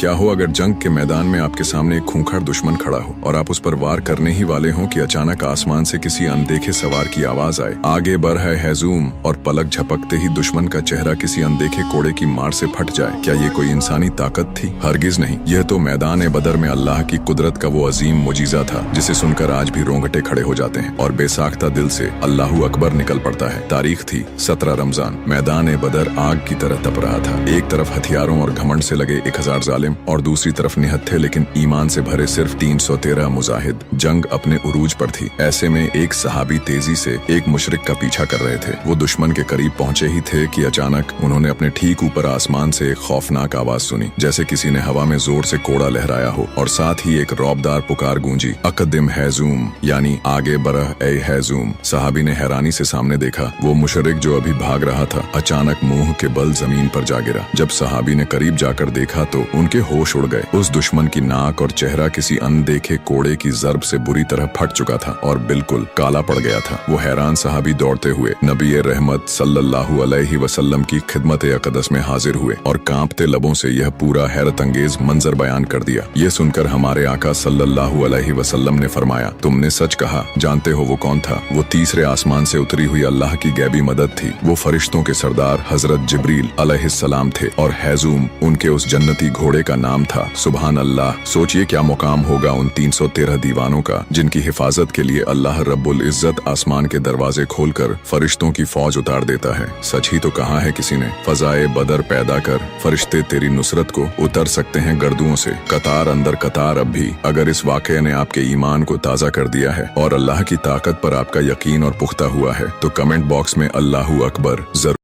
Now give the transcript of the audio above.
क्या हो अगर जंग के मैदान में आपके सामने एक खूंखार दुश्मन खड़ा हो और आप उस पर वार करने ही वाले हों कि अचानक आसमान से किसी अनदेखे सवार की आवाज आए, आगे बढ़ है हैजूम, और पलक झपकते ही दुश्मन का चेहरा किसी अनदेखे कोड़े की मार से फट जाए। क्या ये कोई इंसानी ताकत थी? हरगिज नहीं। यह तो मैदान बदर में अल्लाह की कुदरत का वो अजीम मुजीजा था जिसे सुनकर आज भी रोंगटे खड़े हो जाते हैं और बेसाख्ता दिल से अल्लाहू अकबर निकल पड़ता है। तारीख थी 17 रमजान। मैदान बदर आग की तरह तप रहा था। एक तरफ हथियारों और घमंड से लगे 1000 जालिम और दूसरी तरफ निहत्थे लेकिन ईमान से भरे सिर्फ 313 मुजाहिद। जंग अपने उरूज पर थी। ऐसे में एक सहाबी तेजी से एक मुशरिक का पीछा कर रहे थे। वो दुश्मन के करीब पहुंचे ही थे कि अचानक उन्होंने अपने ठीक ऊपर आसमान से एक खौफनाक आवाज सुनी, जैसे किसी ने हवा में जोर से कोड़ा लहराया हो, और साथ ही एक रौबदार पुकार गूंजी, अकदिम हैजूम, यानी आगे बढ़ ए हैजूम। सहाबी ने हैरानी से सामने देखा। वो मुशरिक जो अभी भाग रहा था अचानक मुंह के बल जमीन पर जा गिरा। जब सहाबी ने करीब जाकर देखा तो उनके होश उड़ गए। उस दुश्मन की नाक और चेहरा किसी अनदेखे कोड़े की जर्ब से बुरी तरह फट चुका था और बिल्कुल काला पड़ गया था। वो हैरान सहाबी दौड़ते हुए नबी रहमत सल्लल्लाहु अलैहि वसल्लम की खिदमत अक़दस में हाजिर हुए और कांपते लबों से यह पूरा हैरत अंगेज मंजर बयान कर दिया। ये सुनकर हमारे आका सल्लल्लाहु अलैहि वसल्लम ने फरमाया, तुमने सच कहा। जानते हो वो कौन था? वो तीसरे आसमान से उतरी हुई अल्लाह की गैबी मदद थी। वो फरिश्तों के सरदार हजरत जिब्रील अलैहिस्सलाम थे और हैजूम उनके उस जन्नती घोड़े का नाम था। सुभान अल्लाह। सोचिए क्या मुकाम होगा उन 313 दीवानों का जिनकी हिफाजत के लिए अल्लाह रब्बुल इज्जत आसमान के दरवाजे खोलकर फरिश्तों की फौज उतार देता है। सच ही तो कहा है किसी ने, फजाए बदर पैदा कर, फरिश्ते तेरी नुसरत को उतर सकते हैं गर्दुओं से, कतार अंदर कतार अब भी। अगर इस वाक़े ने आपके ईमान को ताज़ा कर दिया है और अल्लाह की ताकत पर आपका यकीन और पुख्ता हुआ है तो कमेंट बॉक्स में अल्लाहू अकबर जरूर